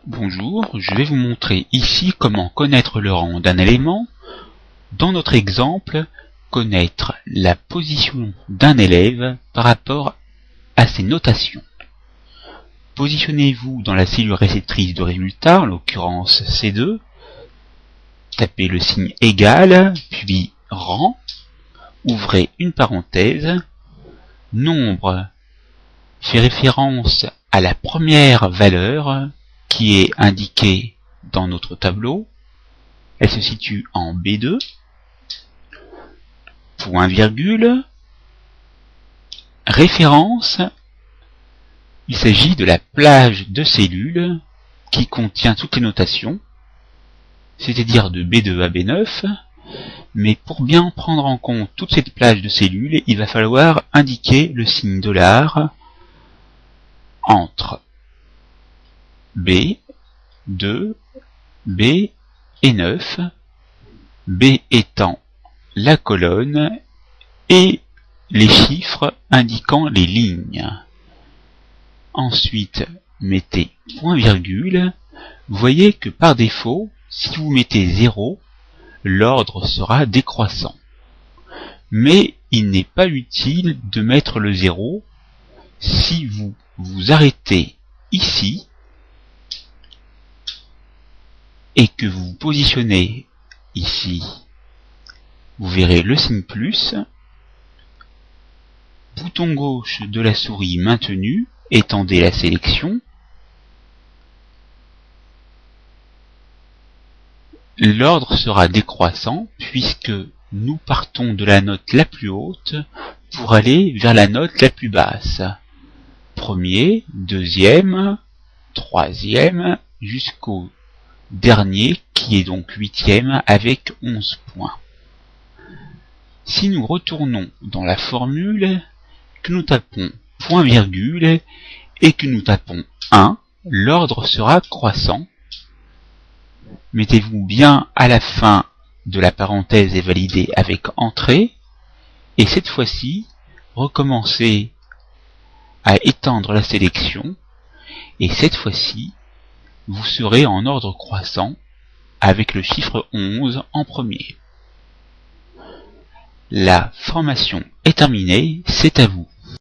Bonjour, je vais vous montrer ici comment connaître le rang d'un élément. Dans notre exemple, connaître la position d'un élève par rapport à ses notations. Positionnez-vous dans la cellule réceptrice de résultats, en l'occurrence C2, tapez le signe égal, puis rang, ouvrez une parenthèse, nombre fait référence à la première valeur qui est indiquée dans notre tableau. Elle se situe en B2, point virgule, référence, il s'agit de la plage de cellules qui contient toutes les notations, c'est-à-dire de B2 à B9, mais pour bien prendre en compte toute cette plage de cellules, il va falloir indiquer le signe $ entre B, 2, B et 9, B étant la colonne et les chiffres indiquant les lignes. Ensuite, mettez point virgule. Vous voyez que par défaut, si vous mettez 0, l'ordre sera décroissant. Mais il n'est pas utile de mettre le 0 si vous vous arrêtez ici et que vous vous positionnez ici. Vous verrez le signe plus, bouton gauche de la souris maintenu, étendez la sélection, l'ordre sera décroissant puisque nous partons de la note la plus haute pour aller vers la note la plus basse. Premier, deuxième, troisième, jusqu'au dernier qui est donc huitième avec 11 points. Si nous retournons dans la formule, que nous tapons point virgule et que nous tapons 1, l'ordre sera croissant. Mettez-vous bien à la fin de la parenthèse et validez avec entrée. Et cette fois-ci, recommencez à étendre la sélection. Et cette fois-ci, vous serez en ordre croissant avec le chiffre 11 en premier. La formation est terminée, c'est à vous.